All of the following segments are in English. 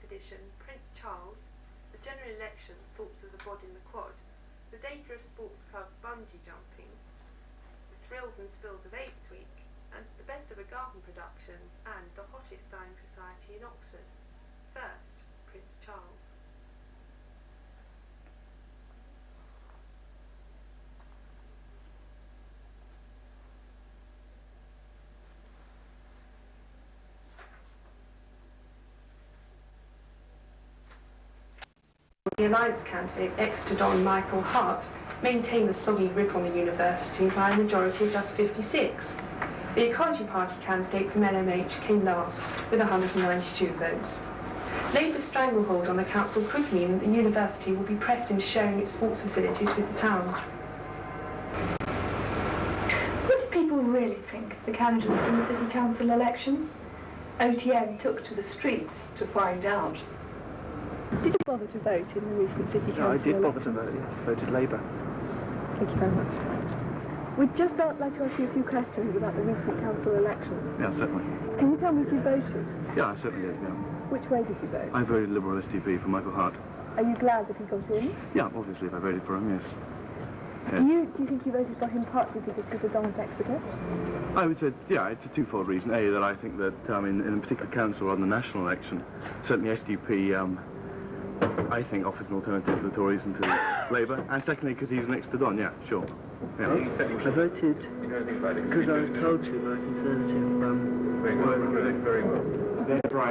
edition, Prince Charles, the general election, thoughts of the bod in the quad, the dangerous sports club bungee jumping, the thrills and spills of Apes Week, and the best of the garden productions, and the hottest dying society in Oxford. First, Prince Charles. The Alliance candidate, ex-to-Don Michael Hart, maintained the soggy grip on the university by a majority of just 56. The Ecology Party candidate from LMH came last with 192 votes. Labour's stranglehold on the council could mean that the university will be pressed into sharing its sports facilities with the town. What do people really think of the candidates in the city council elections? OTN took to the streets to find out. Did you bother to vote in the recent city council? No, I did bother to vote, yes. Voted Labour. Thank you very much. We'd just like to ask you a few questions about the recent council elections. Yeah, certainly. Can you tell me if you voted? Yeah, I certainly did, yeah. Which way did you vote? I voted Liberal STP for Michael Hart. Are you glad that he got in? Yeah, obviously, if I voted for him, yes. Do you think you voted for him partly because he was on Exeter? I would say, yeah, it's a twofold reason. A, that I think that in a particular council or on the national election, certainly SDP, I think offers an alternative to the Tories and to Labour. And secondly, because he's next to Don, yeah, sure. Yeah. I voted because I was told to by a Conservative. Very well. Therefore,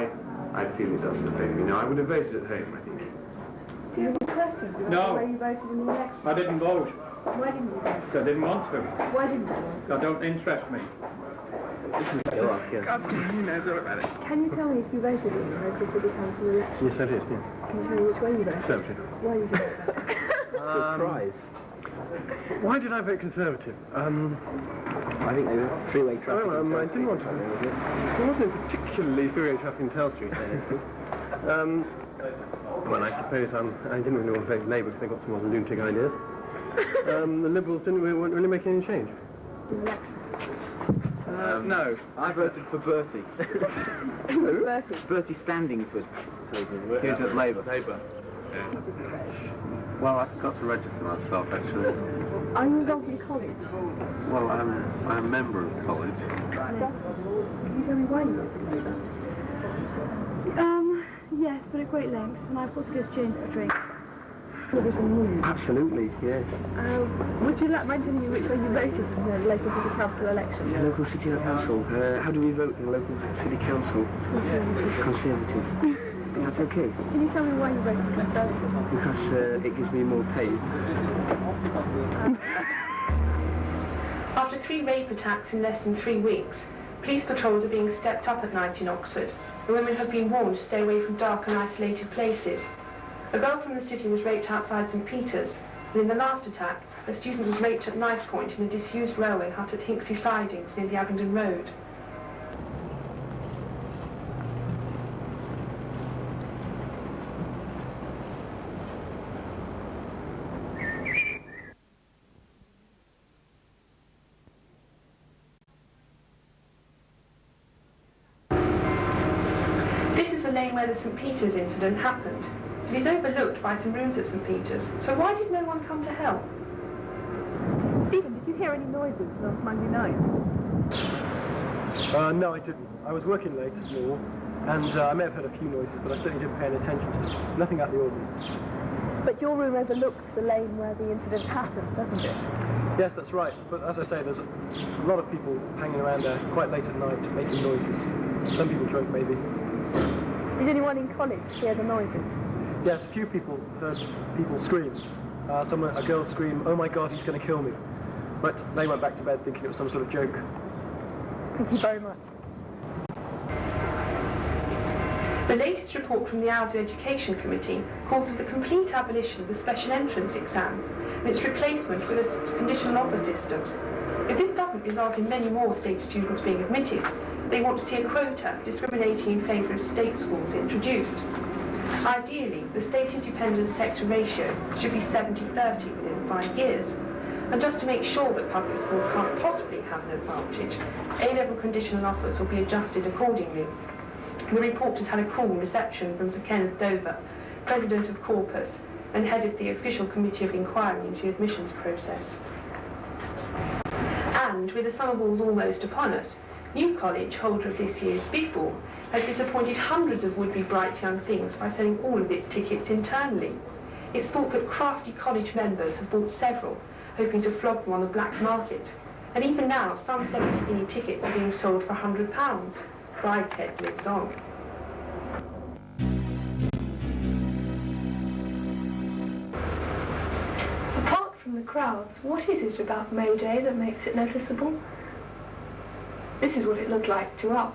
I feel it doesn't affect me. Now, I would have voted at home, I think. Do you have any questions about No. the way you voted in the election? I didn't vote. Why didn't you vote? I didn't want to. Why didn't you vote? That don't interest me. You'll ask him. He knows all about it. Can you tell me if you voted in the local city council election? Yes, I did, yeah. Can you tell me which way you voted? Conservative. Why did you vote? Surprise. Why did I vote Conservative? I think they were three-way traffic. Well, I didn't want to. There wasn't particularly three-way traffic in Tell Street. Well, I suppose I didn't really want to vote Labour because they got some more lunatic ideas. The Liberals weren't really making any change. No, I voted for Bertie. Who? Bertie? Bertie Standingford. He was at Labour. Yeah. Well, I forgot to register myself, actually. Are you involved in college? Well, I'm a member of the college. Can you tell me why you voted Labour? Yes, but at great length, and I've got to go to Jane's for a drink. Absolutely, yes. Would you mind telling me which way you voted in the local city council election? The local city council. How do we vote in the local city council? Conservative. Is that okay? Can you tell me why you voted Conservative? Because it gives me more pay. After 3 rape attacks in less than 3 weeks, police patrols are being stepped up at night in Oxford. The women have been warned to stay away from dark and isolated places. A girl from the city was raped outside St Peter's, and in the last attack, a student was raped at knife point in a disused railway hut at Hinksey Sidings near the Abingdon Road. This is the lane where the St Peter's incident happened. It is overlooked by some rooms at St Peter's, so why did no one come to help? Stephen, did you hear any noises last Monday night? No, I didn't. I was working late as normal, and I may have heard a few noises, but I certainly didn't pay any attention to them. Nothing out of the ordinary. But your room overlooks the lane where the incident happened, doesn't it? Yes, that's right. But as I say, there's a lot of people hanging around there quite late at night making noises. Some people drunk, maybe. Did anyone in college hear the noises? Yes, a few people heard people scream. A girl scream, "Oh my God, he's going to kill me." But they went back to bed thinking it was some sort of joke. Thank you very much. The latest report from the OUSA Education Committee calls for the complete abolition of the special entrance exam and its replacement with a conditional offer system. If this doesn't result in many more state students being admitted, they want to see a quota discriminating in favour of state schools introduced. Ideally, the state independent sector ratio should be 70-30 within 5 years. And just to make sure that public schools can't possibly have an advantage, A-level conditional offers will be adjusted accordingly. The report has had a cool reception from Sir Kenneth Dover, President of Corpus and head of the official committee of inquiry into the admissions process. And with the summer balls almost upon us, New College, holder of this year's Big Ball, has disappointed hundreds of would-be bright young things by selling all of its tickets internally. It's thought that crafty college members have bought several, hoping to flog them on the black market. And even now, some 70-guinea tickets are being sold for £100. Brideshead lives on. Apart from the crowds, what is it about May Day that makes it noticeable? This is what it looked like to us.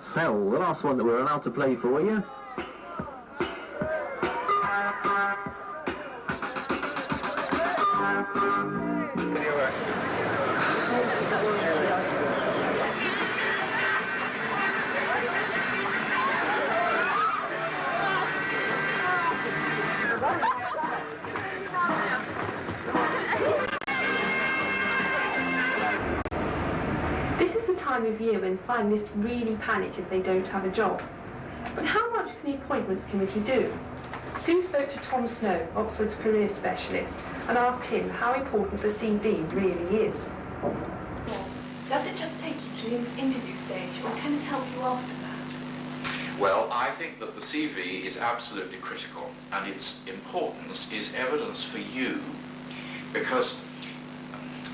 Sell, the last one that we're allowed to play for you. Of year when finalists really panic if they don't have a job. But how much can the appointments committee do? Sue spoke to Tom Snow, Oxford's career specialist, and asked him how important the CV really is. Does it just take you to the interview stage, or can it help you after that? Well, I think that the CV is absolutely critical, and its importance is evidence for you, because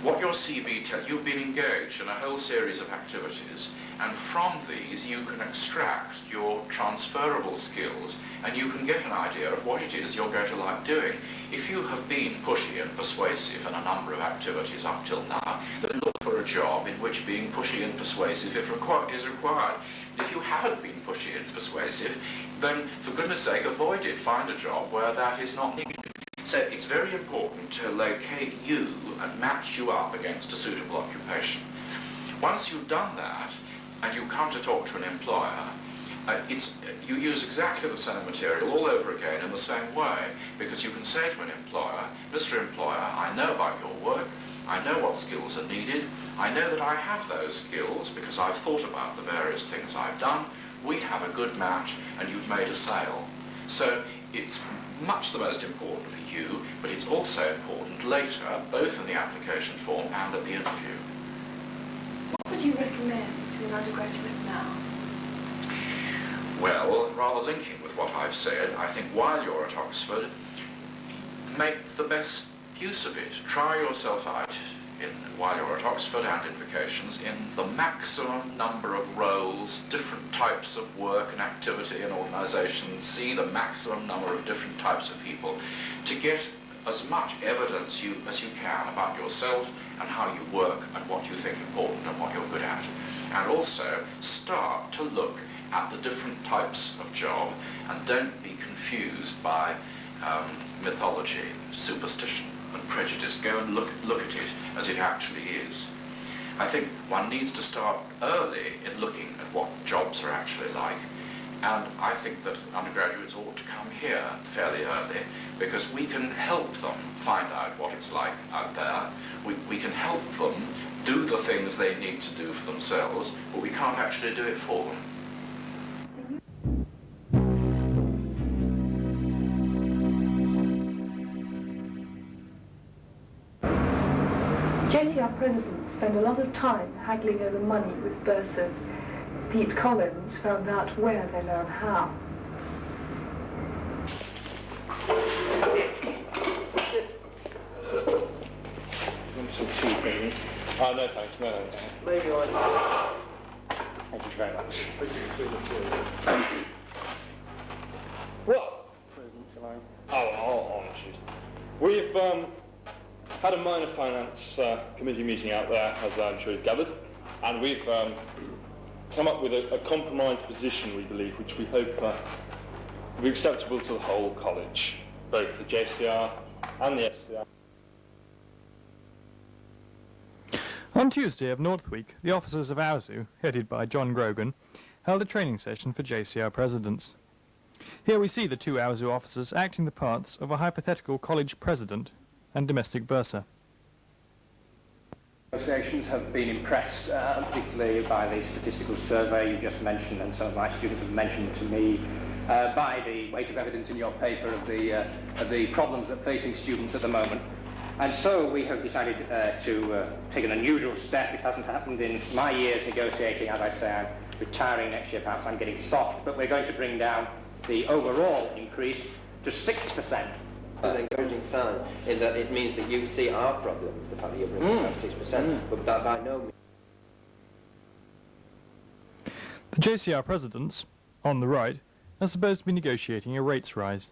what your CV tells, you've been engaged in a whole series of activities, and from these you can extract your transferable skills, and you can get an idea of what it is you're going to like doing. If you have been pushy and persuasive in a number of activities up till now, then look for a job in which being pushy and persuasive is required. If you haven't been pushy and persuasive, then for goodness sake avoid it. Find a job where that is not needed. So it's very important to locate you and match you up against a suitable occupation. Once you've done that, and you come to talk to an employer, you use exactly the same material all over again in the same way, because you can say to an employer, Mr. Employer, I know about your work, I know what skills are needed. I know that I have those skills because I've thought about the various things I've done. We'd have a good match and you've made a sale. So it's much the most important for you, but it's also important later, both in the application form and at the interview. What would you recommend to an undergraduate now? Well, rather linking with what I've said, I think while you're at Oxford, make the best use of it. Try yourself out while you're at Oxford and in vacations in the maximum number of roles, different types of work and activity and organisation. See the maximum number of different types of people to get as much evidence as you can about yourself and how you work and what you think important and what you're good at. And also start to look at the different types of job and don't be confused by mythology, superstition and prejudice. Go and look at it as it actually is. I think one needs to start early in looking at what jobs are actually like, and I think that undergraduates ought to come here fairly early because we can help them find out what it's like out there. We can help them do the things they need to do for themselves, but we can't actually do it for them. JCR presidents spend a lot of time haggling over money with bursars. Pete Collins found out where they learn how. Some tea, maybe? Oh, no thanks, no thanks. Maybe I... Thank you very much. Split it between the two. What? Oh, we've had a minor finance committee meeting out there, as I'm sure you've gathered, and we've come up with a compromise position, we believe, which we hope will be acceptable to the whole college, both the JCR and the SCR. On Tuesday of North Week, the officers of OUSA, headed by John Grogan, held a training session for JCR presidents. Here we see the two OUSA officers acting the parts of a hypothetical college president and domestic bursar. Associations have been impressed, particularly by the statistical survey you just mentioned, and some of my students have mentioned to me, by the weight of evidence in your paper of the problems that are facing students at the moment. And so we have decided to take an unusual step. It hasn't happened in my years negotiating. As I say, I'm retiring next year, perhaps I'm getting soft, but we're going to bring down the overall increase to 6%. It's an encouraging sign in that it means that you see our problem, the fact that you're bringing down 6%, but that by no means. The JCR presidents, on the right, are supposed to be negotiating a rates rise.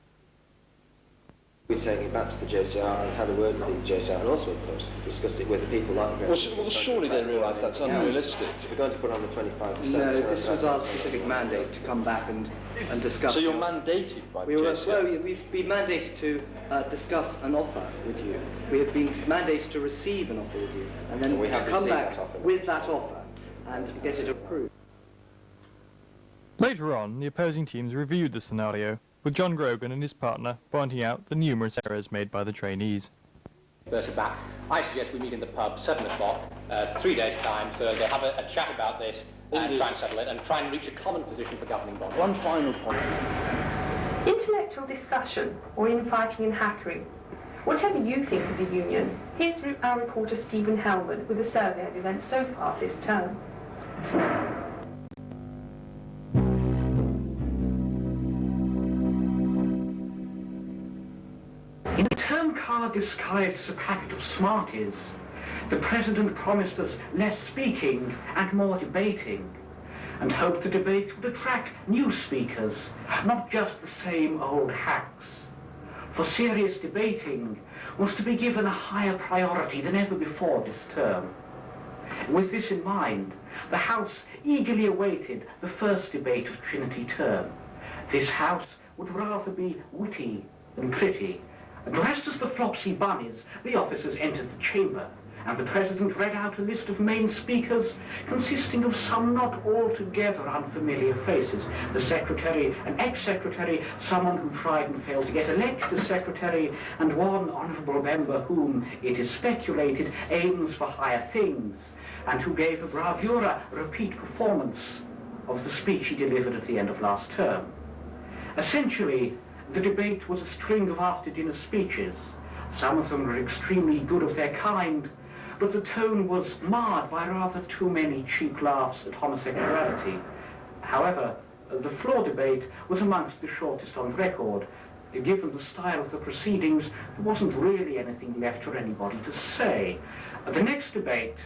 We're taking it back to the JCR and had a word with the JCR and also, of course, discussed it with the people like Well, surely they realise that's unrealistic. We're going to put on the 25%. No, this was our specific mandate to come back and discuss. So you're mandated by the JCR? Well, we've been mandated to discuss an offer with you. We have been mandated to receive an offer with you, and then we have come back with that offer and get it approved. Later on, the opposing teams reviewed the scenario, with John Grogan and his partner pointing out the numerous errors made by the trainees. Back. I suggest we meet in the pub, 7 o'clock, 3 days' time, so they'll have a chat about this and try and settle it and try and reach a common position for governing bodies. One final point. Intellectual discussion or infighting and hackering. Whatever you think of the union, here's our reporter Stephen Hellman with a survey of events so far this term. In a term card disguised as a packet of Smarties, the President promised us less speaking and more debating, and hoped the debate would attract new speakers, not just the same old hacks. For serious debating was to be given a higher priority than ever before this term. With this in mind, the House eagerly awaited the first debate of Trinity term. This House would rather be witty than pretty. Dressed as the Flopsy Bunnies, the officers entered the chamber, and the President read out a list of main speakers consisting of some not altogether unfamiliar faces. The Secretary, an ex-Secretary, someone who tried and failed to get elected as Secretary, and one honourable member whom, it is speculated, aims for higher things, and who gave a bravura repeat performance of the speech he delivered at the end of last term. Essentially, the debate was a string of after-dinner speeches. Some of them were extremely good of their kind, but the tone was marred by rather too many cheap laughs at homosexuality. However, the floor debate was amongst the shortest on record. Given the style of the proceedings, there wasn't really anything left for anybody to say. The next debate,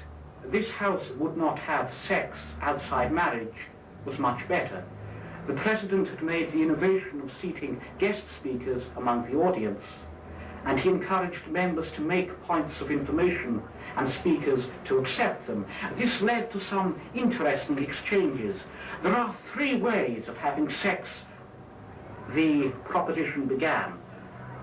this House would not have sex outside marriage, was much better. The President had made the innovation of seating guest speakers among the audience, and he encouraged members to make points of information and speakers to accept them. This led to some interesting exchanges. There are 3 ways of having sex, the proposition began.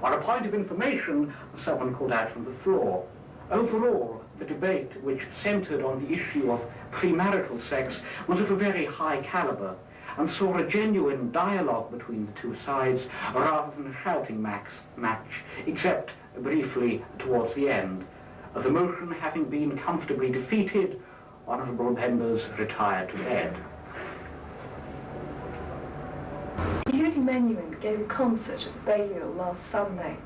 On a point of information, someone called out from the floor. Overall, the debate, which centred on the issue of premarital sex, was of a very high calibre, and saw a genuine dialogue between the two sides rather than a shouting match, except briefly towards the end. The motion having been comfortably defeated, honourable members retired to bed. Yehudi Menuhin gave a concert at Balliol last Sunday.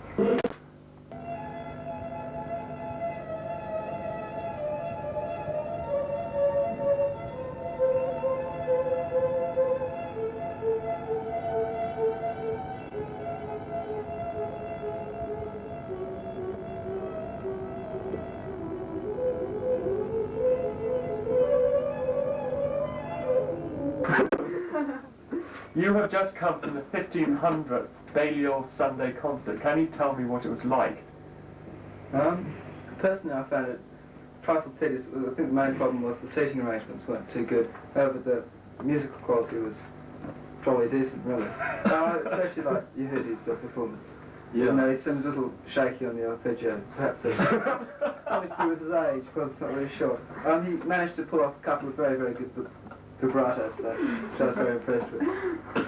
You have just come from the 1500th Balliol Sunday concert. Can you tell me what it was like? Personally, I found it a trifle tedious. I think the main problem was the seating arrangements weren't too good. However, the musical quality was probably decent, really. I especially like Yehudi's performance. Yeah. You know, he seems a little shaky on the arpeggio. Perhaps something to do with his age, because it's not really sure. He managed to pull off a couple of very, very good vibratos, which I was very impressed with.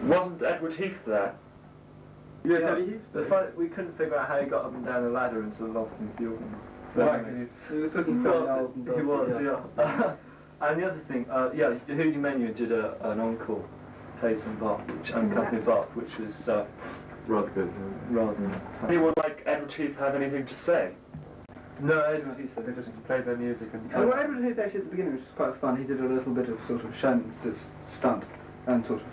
Wasn't Edward Heath there? Yeah, we couldn't figure out how he got up and down the ladder into the loft in the organ. Right, he was looking fairly old and he was, yeah. And the other thing, Yehudi Menuhin did an encore, played some Bach, unaccompanied Bach, which was rather good. Anyone like Edward Heath have anything to say? No, Edward Heath They just play their music and so. Well, Edward Heath actually at the beginning, which was quite fun, he did a little bit of sort of showman's stunt and sort of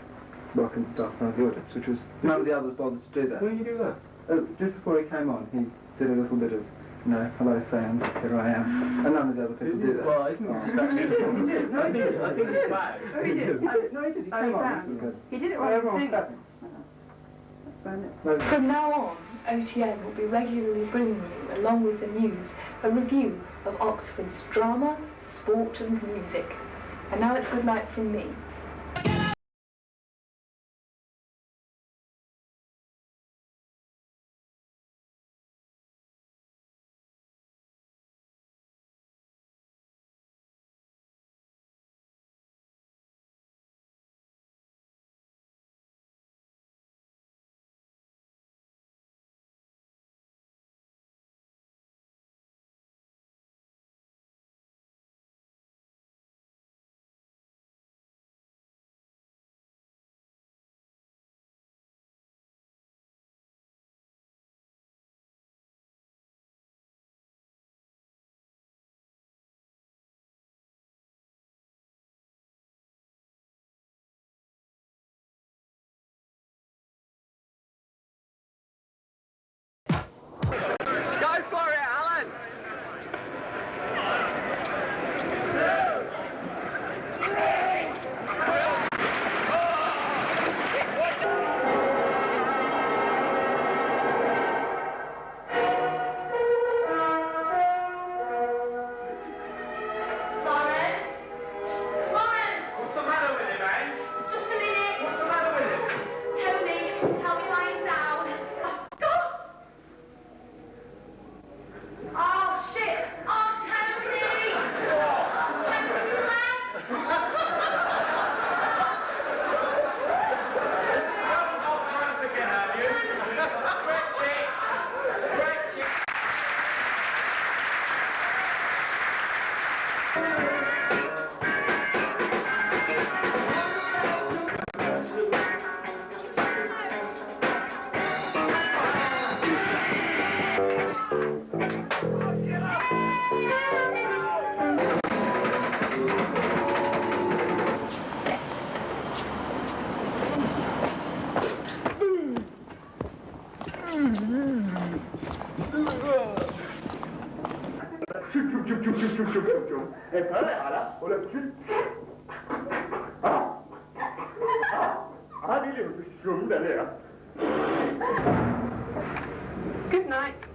rock and stuff from the audience, which was none of the others bothered to do that. When did you do that? Just before he came on, he did a little bit of, you know, hello fans, here I am, and none of the other people did that. Well, I think he just actually did. No, I think he's back. Oh, he did. No, he did. He came on. He did it right. Everyone's clapping. From now on, OTN will be regularly bringing you, along with the news, a review of Oxford's drama, sport and music. And now it's good night from me. Good night.